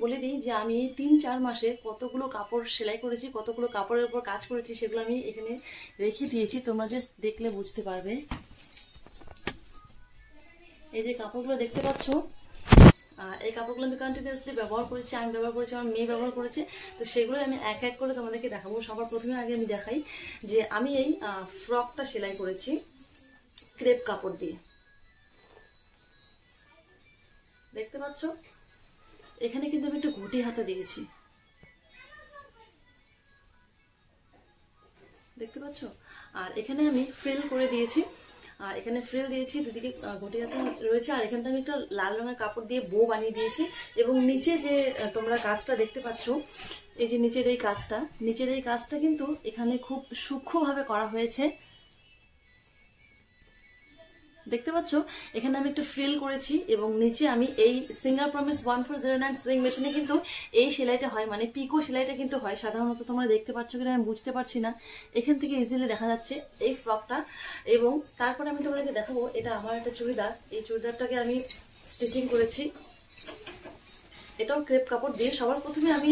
বলে দিই যে আমি 3-4 মাসে কতগুলো কাপড় সেলাই করেছি, কতগুলো কাপড়ের উপর কাজ করেছি, সেগুলো আমি এখানে রেখে দিয়েছি, তোমরা জাস্ট দেখলে বুঝতে পারবে। এই যে কাপড়গুলো দেখতে পাচ্ছ, এই কাপড়গুলো আমি কন্টিনিউয়াসলি ব্যবহার করেছি, আমি ব্যবহার করেছি, আমার মেয়ে ব্যবহার করেছে। তো সেগুলো আমি এক এক করে তোমাদেরকে দেখাবো। সবার প্রথমে আগে আমি দেখাই যে আমি এই ফ্রকটা সেলাই করেছি ক্রেপ কাপড় দিয়ে। দেখতে পাচ্ছ, এখানে কিন্তু আমি একটু ঘটি হাতা দিয়েছি, দেখতে পাচ্ছ। আর এখানে আমি ফ্রিল করে দিয়েছি, আর এখানে ফ্রিল দিয়েছি, দুদিকে ঘটি হাতা রয়েছে। আর এখানটা আমি একটা লাল রঙের কাপড় দিয়ে বো বানিয়ে দিয়েছি। এবং নিচে যে তোমরা কাজটা দেখতে পাচ্ছ, এই যে নিচের এই কাজটা কিন্তু এখানে খুব সূক্ষ্মভাবে করা হয়েছে, দেখতে পাচ্ছ। এখানে আমি একটা ফ্রিল করেছি এবং নিচে আমি এই সিঙ্গার প্রমিস 1409 সুইং মেশিনে কিন্তু এই সেলাইটা হয়, মানে পিকো সেলাইটা কিন্তু হয় সাধারণত। তোমরা দেখতে পাচ্ছ কিনা আমি বুঝতে পারছি না, এখান থেকে ইজিলি দেখা যাচ্ছে এই ফ্রকটা। এবং তারপরে আমি তোমাদেরকে দেখাবো, এটা আমার একটা চুড়িদার, এই চুড়িদারটাকে আমি স্টিচিং করেছি, এটাও ক্রেপ কাপড় দিয়ে। সবার প্রথমে আমি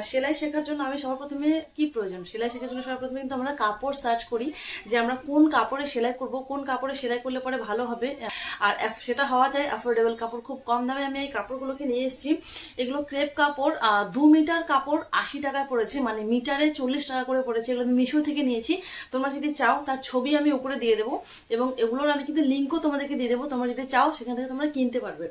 সেলাই শেখার জন্য সবার প্রথমে কি প্রয়োজন, সেলাই শেখার জন্য সবার প্রথমে কিন্তু আমরা কাপড় সার্চ করি যে আমরা কোন কাপড়ে সেলাই করব, কোন কাপড়ে সেলাই করলে পরে ভালো হবে। আর সেটা হওয়া যায় অ্যাফোর্ডেবল কাপড়, খুব কম দামে আমি এই কাপড়গুলোকে নিয়ে এসেছি। এগুলো ক্রেপ কাপড়, 2 মিটার কাপড় 80 টাকায় পড়েছে, মানে মিটারে 40 টাকা করে পড়েছে। এগুলো আমি মিশো থেকে নিয়েছি। তোমরা যদি চাও তার ছবি আমি উপরে দিয়ে দেবো, এবং এগুলোর আমি কিন্তু লিঙ্কও তোমাদেরকে দিয়ে দেবো, তোমরা যদি চাও সেখান থেকে তোমরা কিনতে পারবে।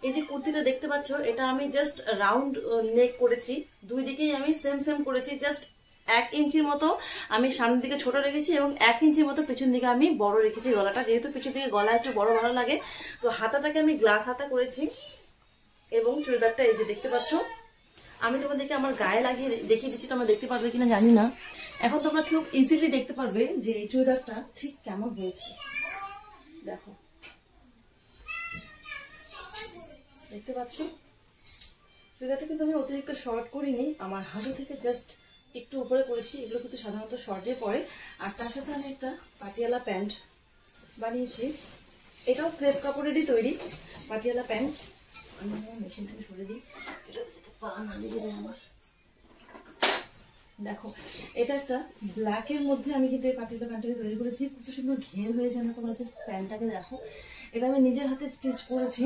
এই যে কুর্তিটা দেখতে পাচ্ছ, এটা আমি জাস্ট রাউন্ড নেক করেছি, দুই দিকেই আমি সেম সেম করেছি। জাস্ট 1 ইঞ্চির মতো আমি সামনের দিকে ছোট রেখেছি এবং 1 ইঞ্চির মতো পেছন দিকে আমি বড় রেখেছি গলাটা, যেহেতু পেছন দিকে গলা একটু বড় ভালো লাগে। তো হাতাটাকে আমি গ্লাস হাতা করেছি। এবং চুড়িদারটা এই যে দেখতে পাচ্ছ, আমি তোমাদেরকে আমার গায়ে লাগিয়ে দেখিয়ে দিচ্ছি, তোমরা দেখতে পারবে কিনা জানি না। এখন তোমরা খুব ইজিলি দেখতে পারবে যে এই চুড়িদারটা ঠিক কেমন হয়েছে। দেখো, দেখতে পাচ্ছ চুড়িদারটা কিন্তু আমি অতিরিক্ত শর্ট করিনি, আমার হাঁটু থেকে জাস্ট একটু উপরে করেছি। এগুলো কিন্তু সাধারণত শর্টে পরে। আর তার সাথে আমি একটা পাটিয়ালা প্যান্ট বানিয়েছি, এটাও ক্রেপ কাপড়েরই তৈরি পাটিয়ালা প্যান্ট। আমি মেশিন থেকে সরে দিই, এটা যাতে পা না লেগে যায় আমার। দেখো, এটা একটা ব্ল্যাকের মধ্যে আমি কিন্তু এই পাটিয়ালা প্যান্টটাকে তৈরি করেছি, খুব সুন্দর ঘের হয়েছে। আমি তোমার জাস্ট প্যান্টটাকে দেখো, এটা আমি নিজের হাতে স্টিচ করেছি।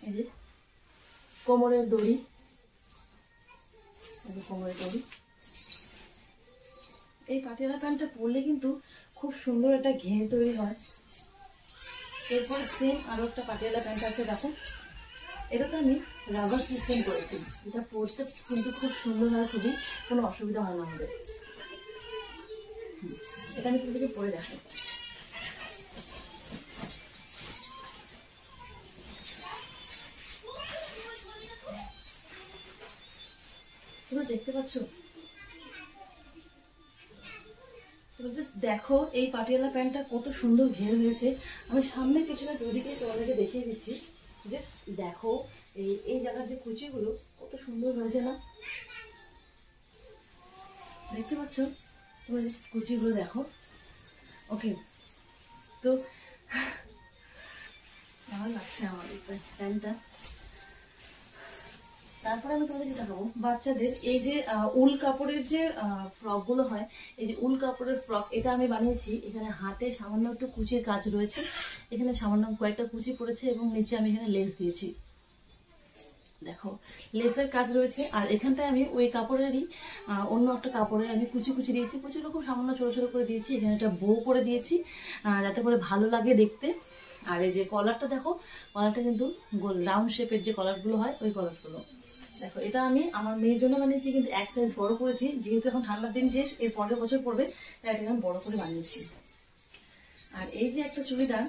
এই যে কোমরের দড়ি, এই পাটিয়ালা প্যান্টটা পরলে কিন্তু খুব সুন্দর একটা ঘের তৈরি হয়। এরপরে সেম আরো একটা পাটিয়ালা প্যান্ট আছে, দেখো, এটাতে আমি রাবার সিস্টেম করেছি। এটা পরতে কিন্তু খুব সুন্দর হয়, খুবই কোনো অসুবিধা হয় না আমাদের। এটা আমি তোমাদেরকে পরে দেখো। তোমরা দেখতে পাচ্ছ, তোমরা জাস্ট দেখো এই পাটিয়ালা প্যান্টটা কত সুন্দর ঘের হয়েছে। আমি সামনে পেছনে দুদিকে তোমাদেরকে দেখিয়ে দিচ্ছি, জাস্ট দেখো এই জায়গার যে কুচিগুলো কত সুন্দর হয়েছে না, দেখতে পাচ্ছ? তোমরা জাস্ট কুচিগুলো দেখো। ওকে, তো ভালো লাগছে আমার প্যান্টটা। তারপরে আমি তোমাদেরকে দেখাবো বাচ্চাদের এই যে উল কাপড়ের যে ফ্রক গুলো হয়, এই যে উল কাপড়ের ফ্রক, এটা আমি বানিয়েছি। এখানে হাতে সামান্য একটু কুচির কাজ রয়েছে, এখানে সামান্য কয়েকটা কুচি পড়েছে এবং নিচে আমি এখানে লেস দিয়েছি, দেখো লেসের কাজ রয়েছে। আর এখানটায় আমি ওই কাপড়েরই অন্য একটা কাপড়ের আমি কুচি কুচি দিয়েছি, কুচিগুলো খুব সামান্য ছোট ছোট করে দিয়েছি। এখানে একটা বো করে দিয়েছি যাতে করে ভালো লাগে দেখতে। আর এই যে কলারটা দেখো, কলারটা কিন্তু গোল রাউন্ড শেপের যে কলারগুলো হয় ওই কলারগুলো। দেখো, এটা আমি আমার মেয়ের জন্য বানিয়েছি, কিন্তু এক সাইজ বড় করেছি, যেহেতু এখন ঠান্ডার দিন শেষ, এর পরের বছর পড়বে, তাই এটাকে আমি বড় করে বানিয়েছি। আর এই যে একটা চুড়িদার,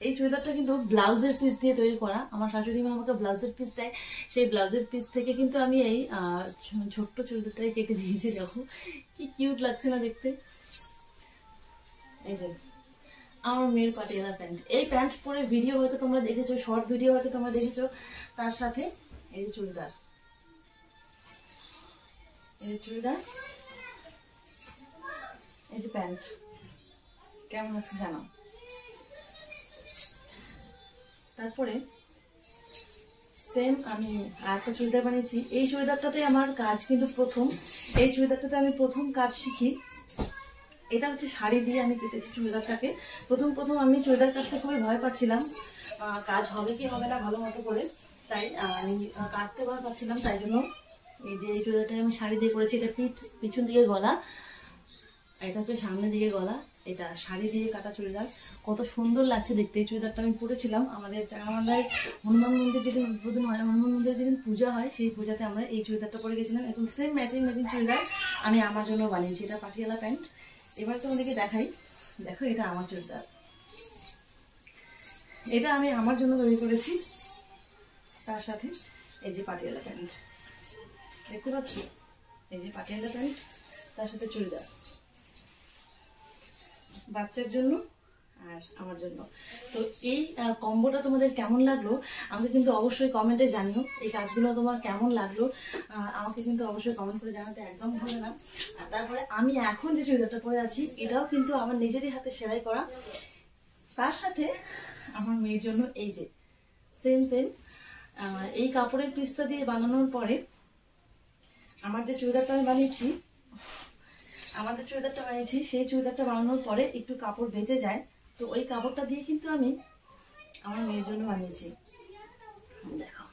এই চুড়িদারটা কিন্তু ব্লাউজের পিস দিয়ে তৈরি করা। আমার শাশুড়ি মা আমাকে ব্লাউজের পিস দেয়, সেই ব্লাউজের পিস থেকে কিন্তু আমি এই ছোট্ট চুড়িদারটাকে কেটে দিয়েছি। দেখো কি কিউট লাগছে না দেখতে। এই যে আমার মেয়ের পাটিয়ালা প্যান্ট, এই প্যান্ট পরে ভিডিও হয়তো তোমরা দেখেছো, শর্ট ভিডিও হয়তো তোমরা দেখেছো। তার সাথে এই যে চুড়িদার, এই যে চুড়িদার, এই যে প্যান্ট, কেমন লাগছে জানাও। তারপরে সেম আমি আরেকটা চুড়িদার বানিয়েছি। এই চুড়িদারটাতে আমার কাজ কিন্তু প্রথম, এই চুড়িদারটাতে আমি প্রথম কাজ শিখি। এটা হচ্ছে শাড়ি দিয়ে আমি কেটেছি চুড়িদারটাকে। প্রথম আমি চুড়িদার কাটতে খুবই ভয় পাচ্ছিলাম, কাজ হবে কি হবে না ভালো মতো করে, তাই আমি কাটতে ভয় পাচ্ছিলাম। তাই জন্য এই যে এই চুড়িদারটাকে আমি শাড়ি দিয়ে করেছি। এটা পিছন দিকে গলা, এটা হচ্ছে সামনের দিকে গলা। এটা শাড়ি দিয়ে কাটা চুড়িদার, কত সুন্দর লাগছে দেখতে। এই চুড়িদারটা আমি পরেছিলাম আমাদের চাঁগামান্ডায় হনুমান মন্দির যেদিন উদ্বোধন হয়, হনুমান মন্দিরে যেদিন পূজা হয়, সেই পূজাতে আমরা এই চুড়িদারটা পরে গেছিলাম। একদম সেম ম্যাচিং চুড়িদার আমি আমার জন্য বানিয়েছি। এটা পাটিয়ালা প্যান্ট। এবার তোমাদেরকে দেখাই, দেখো এটা আমার চুড়িদার, এটা আমি আমার জন্য তৈরি করেছি। তার সাথে এই যে পাটিয়ালা প্যান্ট দেখতে পাচ্ছি, এই যে পাটিয়ালা প্যান্ট, তার সাথে চুড়িদার, বাচ্চার জন্য আর আমার জন্য। তো এই কম্বোটা তোমাদের কেমন লাগলো আমাকে কিন্তু অবশ্যই কমেন্টে জানিও। এই কাজগুলো তোমার কেমন লাগলো আমাকে কিন্তু অবশ্যই কমেন্ট করে জানাতে একদম ভুলো না। আর তারপরে আমি এখন যে চুড়িদারটা পরে আছি, এটাও কিন্তু আমার নিজেরই হাতে সেলাই করা। তার সাথে আমার মেয়ের জন্য এই যে সেম এই কাপড়ের পিসটা দিয়ে বানানোর পরে আমার যে চুড়িদারটা আমি বানিয়েছি, সেই চুড়িদারটা বানানোর পরে একটু কাপড় বেঁচে যায়, তো ওই কাপড়টা দিয়ে কিন্তু আমি আমার মেয়ের জন্য বানিয়েছি। দেখো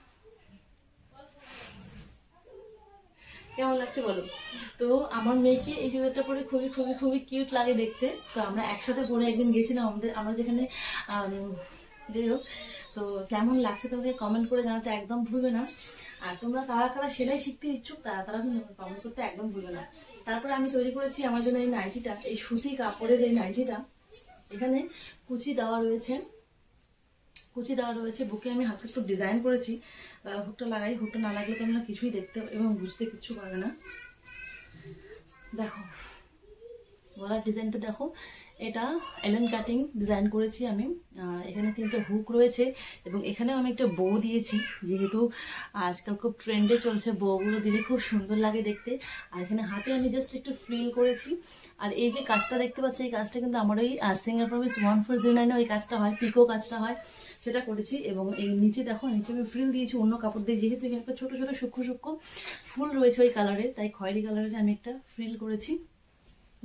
কেমন লাগছে বলো। তো আমার মেয়েকে এই চুড়িদারটা পরে খুবই কিউট লাগে দেখতে। তো আমরা একসাথে পরে একদিন গেছিলাম আমরা যেখানে যাই হোক। তো কেমন লাগছে তোমাকে কমেন্ট করে জানাতে একদম ভুলবে না। আর তোমরা কারা সেলাই শিখতে ইচ্ছুক তারা কিন্তু কমেন্ট করতে একদম ভুলবে না। তারপরে আমি তৈরি করেছি আমার জন্য এই নাইটিটা, এই সুতি কাপড়ের এই নাইটিটা। এখানে কুচি দেওয়া রয়েছে, বুকে আমি হালকা একটু ডিজাইন করেছি। হুকটা লাগাই, হুকটা না লাগলে তোমরা কিছুই দেখতে এবং বুঝতে কিচ্ছু পারবে না। দেখো গলার ডিজাইনটা দেখো, এটা এলেন কাটিং ডিজাইন করেছি আমি। এখানে 3টে হুক রয়েছে এবং এখানেও আমি একটা বউ দিয়েছি, যেহেতু আজকাল খুব ট্রেন্ডে চলছে, বউগুলো দিলে খুব সুন্দর লাগে দেখতে। আর এখানে হাতে আমি জাস্ট একটু ফ্রিল করেছি। আর এই যে কাজটা দেখতে পাচ্ছি, এই কাজটা কিন্তু আমার ওই সিঙ্গার প্রমিস 1409 ওই কাজটা হয়, পিকো কাজটা হয়, সেটা করেছি। এবং এই নিচে দেখো, নিচে আমি ফ্রিল দিয়েছি অন্য কাপড় দিয়ে, যেহেতু এখানে একটা ছোট সূক্ষ্ম ফুল রয়েছে ওই কালারের, তাই খয়েরি কালারের আমি একটা ফ্রিল করেছি,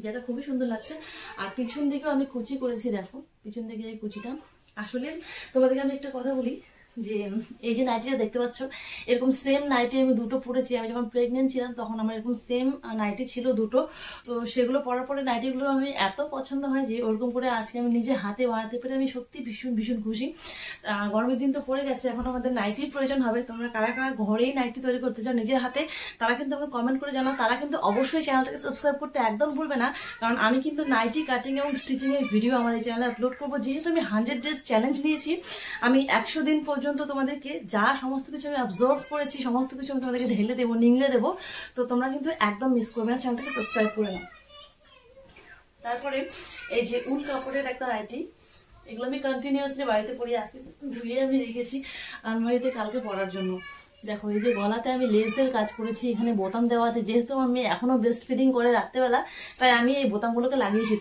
যেটা খুবই সুন্দর লাগছে। আর পিছন দিকেও আমি কুচি করেছি, দেখো পিছন দিকে এই কুচিটা। আসলে তোমাদেরকে আমি একটা কথা বলি, যে এই যে নাইটিটা দেখতে পাচ্ছ, এরকম সেম নাইটি আমি 2টো পরেছি। আমি যখন প্রেগনেন্ট ছিলাম তখন আমার এরকম সেম নাইটি ছিল 2টো। তো সেগুলো পরার পরে নাইটিগুলো আমি এত পছন্দ হয় যে ওরকম করে আজকে আমি নিজে হাতে বানাতে পেরে আমি সত্যি ভীষণ খুশি। গরমের দিন তো পড়ে গেছে, এখন আমাদের নাইটির প্রয়োজন হবে। তোমরা কারা ঘরেই নাইটি তৈরি করতে চাও নিজের হাতে, তারা কিন্তু আমাকে কমেন্ট করে জানাও। তারা কিন্তু অবশ্যই চ্যানেলটাকে সাবস্ক্রাইব করতে একদম ভুলবে না, কারণ আমি কিন্তু নাইটি কাটিং এবং স্টিচিং এর ভিডিও আমার এই চ্যানেলে আপলোড করবো। যেহেতু আমি 100 ডেজ চ্যালেঞ্জ নিয়েছি, আমি 100 দিন পর্যন্ত তোমাদেরকে যা সমস্ত কিছু আমি অবজার্ভ করেছি সমস্ত কিছু আমি তোমাদেরকে ঢেলে দেবো, নিংড়ে দেবো। তো তোমরা কিন্তু একদম মিস করবে না, চ্যানেলটাকে সাবস্ক্রাইব করে নাও। তারপরে এই যে উল কাপড়ের একটা নাইটি, এগুলো আমি কন্টিনিউয়াসলি বাড়িতে পরি, আজকে ধুয়ে আমি রেখেছি আলমারিতে কালকে পরার জন্য। দেখো এই যে গলাতে আমি লেসের কাজ করেছি, এখানে বোতাম দেওয়া আছে। যেহেতু আমার মেয়ে এখনো ব্রেস্ট ফিডিং করে রাত্রেবেলা, তাই আমি এই বোতামগুলোকে লাগিয়েছি।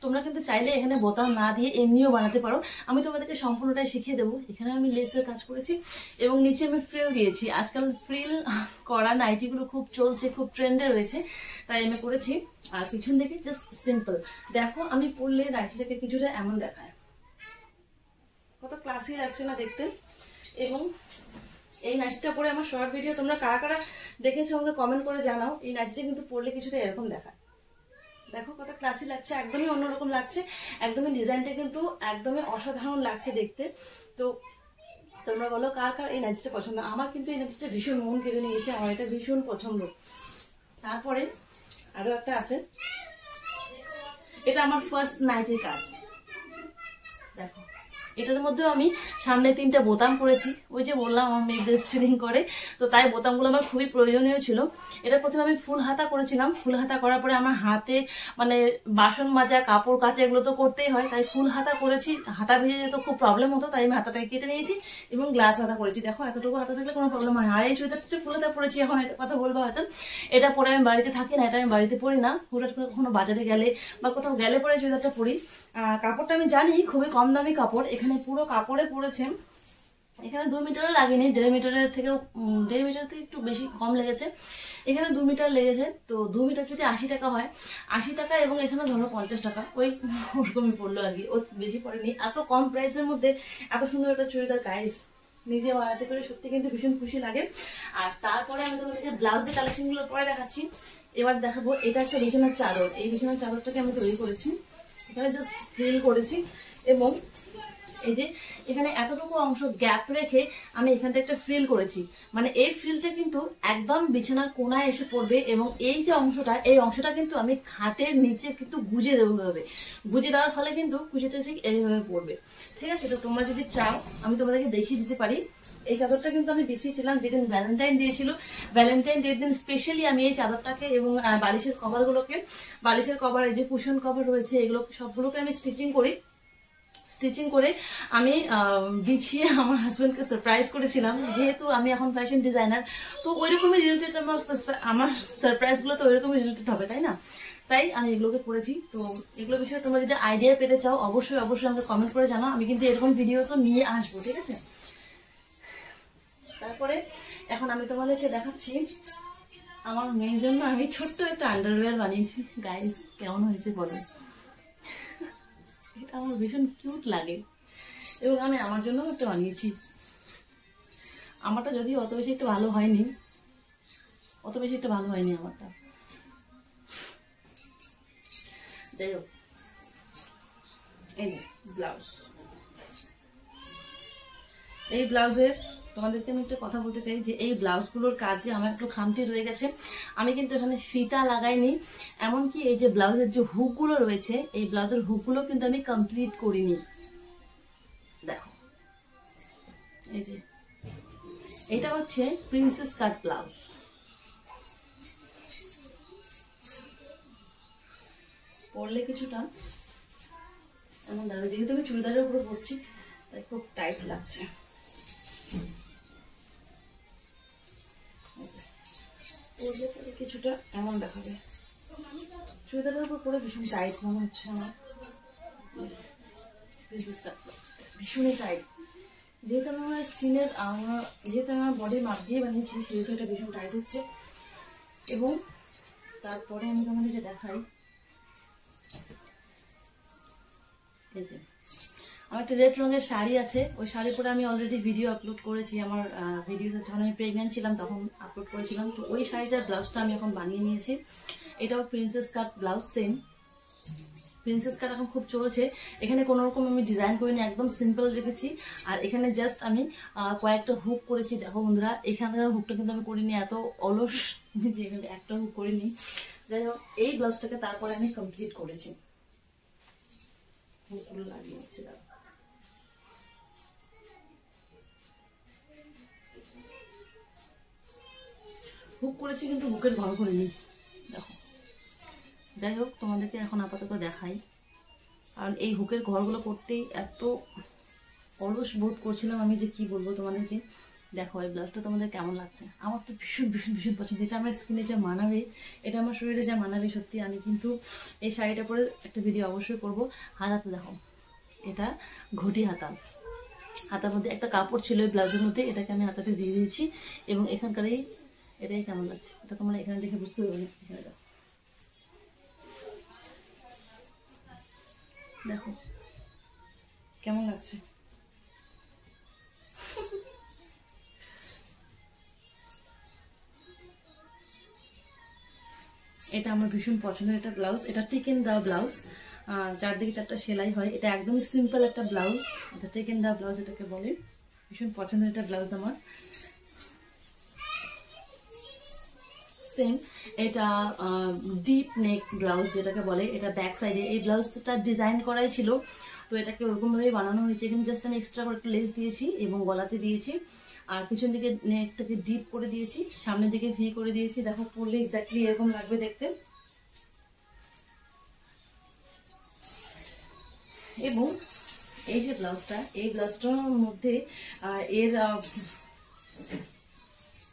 তোমরা কিন্তু চাইলে এখানে বোতাম না দিয়ে এমনিও বানাতে পারো, আমি তোমাদেরকে সম্পূর্ণটাই শিখিয়ে দেবো। এখানে আমি লেসের কাজ করেছি এবং নিচে আমি ফ্রিল দিয়েছি। আজকাল ফ্রিল করা নাইটিগুলো খুব চলছে, খুব ট্রেন্ডে রয়েছে, তাই আমি করেছি। আর পিছন থেকে জাস্ট সিম্পল। দেখো আমি পরলে নাইটিটাকে কিছুটা এমন দেখায়, কত ক্লাসি লাগছে না দেখতে। এবং এই নাইটিটা পরে আমার শর্ট ভিডিও তোমরা কারা দেখেছো আমাকে কমেন্ট করে জানাও। এই নাইটিটা কিন্তু পরলে কিছুটা এরকম দেখায়, দেখো কত ক্লাসি লাগছে, একদমই অন্যরকম লাগছে, একদমই ডিজাইনটা কিন্তু একদমই অসাধারণ লাগছে দেখতে। তো তোমরা বলো কার এই নাইটিটা পছন্দ। আমার কিন্তু এই নাইটিটা ভীষণ মন কেড়ে নিয়েছে, আমার এটা ভীষণ পছন্দ। তারপরে আরো একটা আছে, এটা আমার ফার্স্ট নাইটির কাজ। দেখো এটার মধ্যেও আমি সামনে 3টে বোতাম করেছি। ওই যে বললাম আমার মেয়ে ব্রেস্ট ফিডিং করে, তো তাই বোতামগুলো আমার খুবই প্রয়োজনীয় ছিল। এটা প্রথমে আমি ফুল হাতা করেছিলাম। ফুল হাতা করার পরে আমার হাতে মানে বাসন মাজা, কাপড় কাচা এগুলো তো করতেই হয়, তাই ফুল হাতা করেছি। হাতা ভেজে যেত খুব প্রবলেম হতো, তাই আমি হাতাটাকে কেটে নিয়েছি এবং গ্লাস হাতা করেছি। দেখো এতটুকু হাতা থাকলে কোনো প্রবলেম হয় না। আর এই চুড়িদারটা হচ্ছে ফুল হাতা পরেছি। এখন এটা কথা বলবো হয়তো, এটা পরে আমি বাড়িতে থাকি না, এটা আমি বাড়িতে পরি না, হুটহাট করে কখনো বাজারে গেলে বা কোথাও গেলে পরে চুড়িদারটা পরি। কাপড়টা আমি জানি খুবই কম দামি কাপড়, এখানে পুরো কাপড়ে পড়েছে এখানে 2 মিটারও লাগেনি, 1.5 মিটারের থেকেও 1.5 মিটার থেকে একটু বেশি কম লেগেছে। এখানে 2 মিটার লেগেছে। তো 2 মিটার যদি 80 টাকা হয়, 80 টাকা এবং এখানে ধরো 50 টাকা, ওরকমই পড়লো আর কি, ও বেশি পড়েনি। এত কম প্রাইসের মধ্যে এত সুন্দর একটা চুড়িদার গাইস নিজে বানাতে পেরে সত্যি কিন্তু ভীষণ খুশি লাগে। আর তারপরে আমি তোমাদেরকে ব্লাউজের কালেকশন গুলো পরে দেখাচ্ছি। এবার দেখাবো এটা একটা বিছানার চাদর। এই বিছানার চাদরটাকে আমি তৈরি করেছি, এখানে জাস্ট ফ্রিল করেছি এবং এই যে এখানে এতটুকু অংশ গ্যাপ রেখে আমি এখানটা একটা ফ্রিল করেছি। মানে এই ফ্রিলটা কিন্তু একদম বিছানার কোনায় এসে পড়বে এবং এই যে অংশটা, এই অংশটা কিন্তু আমি খাটের নিচে কিন্তু গুজে দেবো হবে। গুজে দেওয়ার ফলে কিন্তু কুচিটা ঠিক এইভাবে পড়বে। ঠিক আছে, তো তোমরা যদি চাও আমি তোমাদেরকে দেখিয়ে দিতে পারি। এই চাদরটা কিন্তু আমি বিছিয়েছিলাম যেদিন ভ্যালেন্টাইন ডে ছিল। ভ্যালেন্টাইন ডে দিন স্পেশালি আমি এই চাদরটাকে এবং বালিশের কভারগুলোকে, বালিশের কভার, এই যে কুশন কভার রয়েছে, এগুলো সবগুলোকে আমি স্টিচিং করে আমি বিছিয়ে আমার হাজবেন্ডকে সারপ্রাইজ করেছিলাম। যেহেতু আমি এখন ফ্যাশন ডিজাইনার, তো ওইরকমই রিলেটেড আমার সারপ্রাইজ গুলো তো ওইরকমই রিলেটেড হবে, তাই না? তাই আমি এগুলোকে করেছি। তো এগুলো বিষয়ে তোমরা যদি আইডিয়া পেতে চাও অবশ্যই আমাকে কমেন্ট করে জানাও। আমি কিন্তু এরকম ভিডিওসও নিয়ে আসবো, ঠিক আছে? তারপরে এখন আমি তোমাদেরকে দেখাচ্ছি আমার মেয়ের জন্য আমি ছোট্ট একটা আন্ডারওয়্যার বানিয়েছি। গাইস কেমন হয়েছে বলো? এটা আমার ভীষণ কিউট লাগে এবং আমি আমার জন্য একটা বানিয়েছি। আমারটা যদিও অত বেশি একটা ভালো হয়নি, আমারটা। যাই হোক, এই যে ব্লাউজ, এই ব্লাউজের তোমাদেরকে আমি একটা কথা বলতে চাই যে এই ব্লাউজগুলোর কাজে আমার একটু খামতি রয়ে গেছে। আমি কিন্তু এখানে ফিতা লাগাইনি, এমনকি এই যে ব্লাউজের যে হুকগুলো রয়েছে, এই ব্লাউজের হুকগুলো কিন্তু আমি কমপ্লিট করিনি। দেখো এই যে এটা হচ্ছে প্রিন্সেস কাট ব্লাউজ। পরলে কিছুটা এমন দাঁড়াবে, যেহেতু আমি চুড়িদারের উপরে পরছি তাই খুব টাইট লাগছে। কিছুটা এমন দেখাবে, চুড়িদারের উপর পরে ভীষণ টাইট মনে হচ্ছে আমার, ভীষণই টাইট। যেহেতু আমি আমার স্কিনের যেহেতু আমার বডির মাপ দিয়ে বানিয়েছি, সেহেতু এটা ভীষণ টাইট হচ্ছে। এবং তারপরে আমি তোমাদেরকে দেখাই, এই যে আমার একটা রেড রঙের শাড়ি আছে, ওই শাড়ি পরে আমি অলরেডি ভিডিও আপলোড করেছি। আমার ভিডিওতে যখন আমি প্রেগনেন্ট ছিলাম তখন আপলোড করেছিলাম। তো ওই শাড়িটার ব্লাউজটা আমি এখন বানিয়ে নিয়েছি। এটাও প্রিন্সেস কাট ব্লাউজ, সেম প্রিন্সেস কাট এখন খুব চলছে। এখানে কোনো রকম আমি ডিজাইন করিনি, একদম সিম্পল রেখেছি। আর এখানে জাস্ট আমি কয়েকটা হুক করেছি। দেখো বন্ধুরা, এখানে হুকটা কিন্তু আমি করিনি, এত অলস যে এখানে একটা হুক করিনি। যাই হোক, এই ব্লাউজটাকে তারপরে আমি কমপ্লিট করেছি। হুকগুলো লাগিয়ে নিচ্ছি, দেখো হুক করেছি কিন্তু হুকের ঘর করিনি, দেখো। যাই হোক, তোমাদেরকে এখন আপাতত দেখাই, কারণ এই হুকের ঘরগুলো করতেই এত অলস বোধ করছিলাম আমি যে কি বলবো তোমাদেরকে। দেখো এই ব্লাউজটা তোমাদের কেমন লাগছে? আমার তো ভীষণ ভীষণ ভীষণ পছন্দ। এটা আমার স্কিনে যা মানাবে, এটা আমার শরীরে যা মানাবে, সত্যি আমি কিন্তু এই শাড়িটা পরে একটা ভিডিও অবশ্যই করবো। হাতাটা দেখো, এটা ঘটি হাতা, হাতার মধ্যে একটা কাপড় ছিল এই ব্লাউজের মধ্যে, এটাকে আমি হাতাতে দিয়ে দিয়েছি। এবং এখানকার এটাই কেমন লাগছে এটা তোমরা এখানে দেখে বুঝতে পারবে না। এখানে দেখো কেমন লাগছে। এটা আমার ভীষণ পছন্দের একটা ব্লাউজ, এটা টেকেন দেওয়া ব্লাউজ, চারদিকে 4টা সেলাই হয়। এটা একদমই সিম্পল একটা ব্লাউজ, এটা টেকেন দেওয়া ব্লাউজ এটাকে বলে। ভীষণ পছন্দের একটা ব্লাউজ আমার। সেম এটা ডিপ নেক ব্লাউজ যেটাকে বলে, এটা ব্যাক সাইডে এই ব্লাউজটা ডিজাইন করাই ছিল। তো এটাকে ওরকম ভাবে বানানো হয়েছে। এখানে জাস্ট আমি এক্সট্রা করে একটা লেস দিয়েছি এবং গলাতে দিয়েছি, আর পিছন দিকে নেকটাকে ডিপ করে দিয়েছি, সামনের দিকে ভি করে দিয়েছি। দেখো পরলে এক্স্যাক্টলি এরকম লাগবে দেখতে। এবং এই যে ব্লাউজটা, এই ব্লাউজটার মধ্যে এর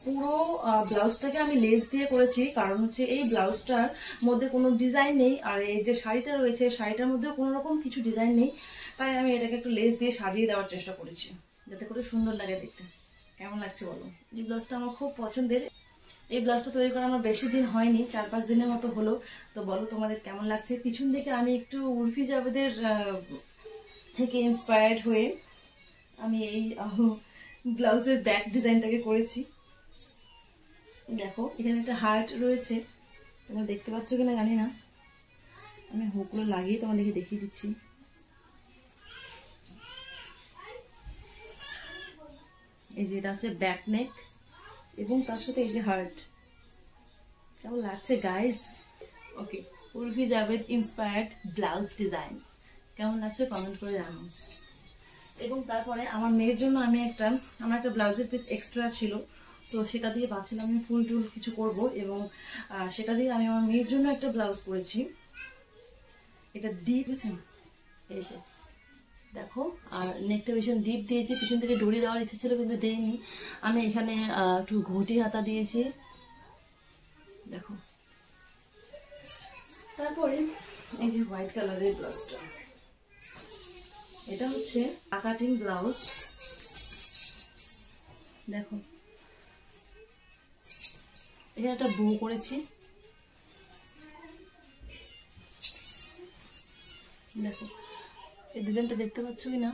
পুরো ব্লাউজটাকে আমি লেস দিয়ে করেছি, কারণ হচ্ছে এই ব্লাউজটার মধ্যে কোনো ডিজাইন নেই। আর এই যে শাড়িটা রয়েছে, শাড়িটার মধ্যেও কোনো রকম কিছু ডিজাইন নেই, তাই আমি এটাকে একটু লেস দিয়ে সাজিয়ে দেওয়ার চেষ্টা করেছি। যাতে করে সুন্দর লাগে দেখতে। কেমন লাগছে বলো? এই ব্লাউজটা আমার খুব পছন্দের। এই ব্লাউজটা তৈরি করা আমার বেশি দিন হয়নি, 4-5 দিনের মতো হলো। তো বলো তোমাদের কেমন লাগছে। পিছন দিকে আমি একটু উর্ফি জাভেদের থেকে ইন্সপায়ার্ড হয়ে আমি এই ব্লাউজের ব্যাক ডিজাইনটাকে করেছি। দেখো এখানে একটা হার্ট রয়েছে, তোমরা দেখতে পাচ্ছ কিনা জানি না, আমি হুকগুলো লাগিয়ে তোমাদেরকে দেখিয়ে দিচ্ছি। এই যে এটা আছে ব্যাক নেক এবং তার সাথে এই যে হার্ট। কেমন লাগছে guys? Okay, Urfi Javed inspired blouse design কেমন লাগছে কমেন্ট করে জানাও। এবং তারপরে আমার মেয়ের জন্য আমি আমার একটা ব্লাউজের পিস এক্সট্রা ছিল, তো সেটা দিয়ে ভাবছিলাম আমি ফুল টুল কিছু করব, এবং সেটা দিয়ে আমি আমার মেয়ের জন্য একটা ব্লাউজ করেছি। এটা ডিপ আছে, এই যে দেখো, আর নেকটা ভীষণ ডিপ দিয়েছি। পিছন থেকে ডরি দেওয়ার ইচ্ছা ছিল কিন্তু দেইনি। আমি এখানে একটু ঘটি হাতা দিয়েছি, দেখো। তারপরে এই যে হোয়াইট কালারের ব্লাউজটা, এটা হচ্ছে কাটিং ব্লাউজ, দেখো এখানে একটা বো করেছি, দেখো এই ডিজাইনটা দেখতে পাচ্ছ কিনা।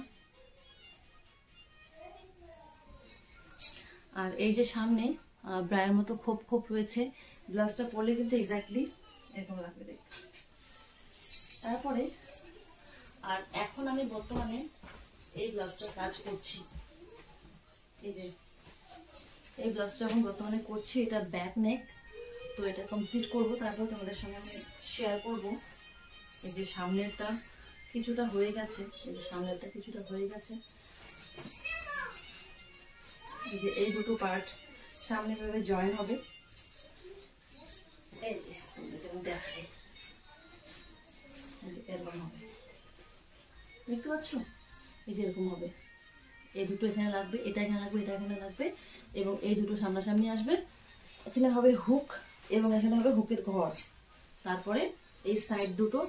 আর এই যে সামনে ব্রায়ের মতো খোপ খোপ রয়েছে, ব্লাউজটা পরলে কিন্তু এক্স্যাক্টলি এরকম লাগবে দেখতে। তারপরে আর এখন আমি বর্তমানে এই ব্লাউজটার কাজ করছি, এই যে এই ব্লাউজটা এখন বর্তমানে করছি। এটা ব্যাক নেক, তো এটা কমপ্লিট করব, তারপর তোমাদের সঙ্গে আমি শেয়ার করব। এই যে সামনেরটা কিছুটা হয়ে গেছে, এই যে সামনেরটা কিছুটা হয়ে গেছে। এই যে এই দুটো পার্ট সামনে ভাবে জয়েন হবে, এই যে আমি দেখাই, এই যে এরকম হবে, দেখতে পাচ্ছ? এই যে এরকম হবে, এই দুটো এখানে লাগবে, এটা এখানে লাগবে, এটা এখানে লাগবে, এবং এই দুটো সামনাসামনি আসবে। এখানে হবে হুক এবং এখানে হবে হুকের ঘর। তারপরে এই সাইড দুটো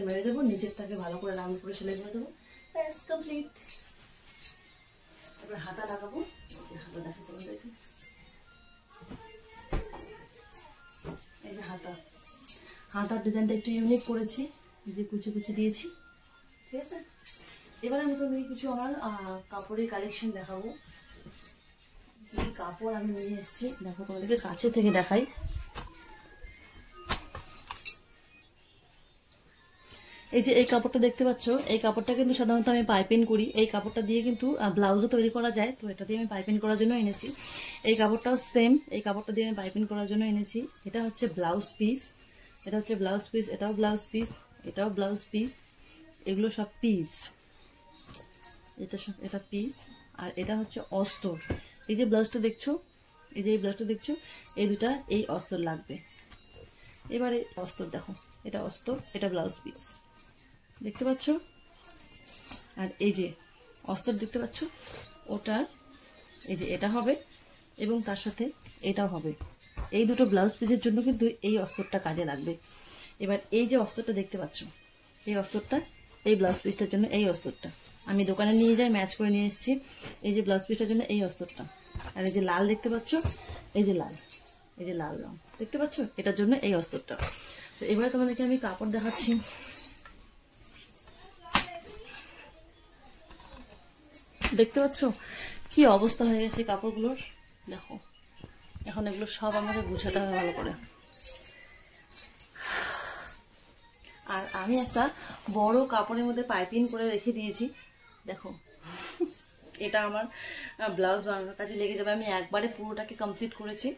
মেরে দেবো, নিচেরটাকে ভালো করে রাউন্ড করে সেলাই করে দেবো, ব্যাস কমপ্লিট। তারপরে হাতা লাগাবো, হাতা দেখাতে দেখো, এই যে হাতার ডিজাইনটা একটু ইউনিক করেছি, যে কুচি কুচি দিয়েছি, ঠিক আছে। এবার আমি তোমাকে কিছু আমার কাপড়ের কালেকশন দেখাবো। এই কাপড় আমি নিয়ে এসেছি, দেখো তোমাদেরকে কাছে থেকে দেখাই। এই যে এই কাপড়টা দেখতে পাচ্ছ, এই কাপড়টা কিন্তু সাধারণত আমি পাইপিং করি। এই কাপড়টা দিয়ে কিন্তু ব্লাউজও তৈরি করা যায়, তো এটা দিয়ে আমি পাইপিং করার জন্য এনেছি। এই কাপড়টাও সেম, এই কাপড়টা দিয়ে আমি পাইপিং করার জন্য এনেছি। এটা হচ্ছে ব্লাউজ পিস, এটা হচ্ছে ব্লাউজ পিস, এটাও ব্লাউজ পিস, এটাও ব্লাউজ পিস, এগুলো সব পিস, এটা পিস, আর এটা হচ্ছে অস্তর। এই যে ব্লাউজটা দেখছো, এই যে এই ব্লাউজটা দেখছো, এই দুটা এই অস্তর লাগবে। এবারে অস্তর দেখো, এটা অস্তর, এটা ব্লাউজ পিস, দেখতে পাচ্ছ? আর এই যে অস্তর দেখতে পাচ্ছ, ওটার এই যে এটা হবে এবং তার সাথে এটাও হবে। এই দুটো ব্লাউজ পিসের জন্য কিন্তু এই অস্তরটা কাজে লাগবে। এবার এই যে অস্তরটা দেখতে পাচ্ছ, এই অস্তরটা এই ব্লাউজ পিসটার জন্য, এই অস্তরটা আমি দোকানে নিয়ে যাই, ম্যাচ করে নিয়ে এসেছি। এই যে ব্লাউজ পিসটার জন্য এই অস্তরটা, আর এই যে লাল দেখতে পাচ্ছ, এই যে লাল, এই যে লাল রং দেখতে পাচ্ছ, এটার জন্য এই অস্তরটা। তো এবারে তোমাদেরকে আমি কাপড় দেখাচ্ছি। দেখতে পাচ্ছ কি অবস্থা হয়ে গেছে কাপড়গুলোর, দেখো। এখন এগুলো সব আমাকে গুছাতে হবে ভালো করে। আর আমি একটা বড় কাপড়ের মধ্যে পাইপিং করে রেখে দিয়েছি, দেখো। এটা আমার ব্লাউজ বানানোর কাছে লেগে যাবে। আমি একবারে পুরোটাকে কমপ্লিট করেছি।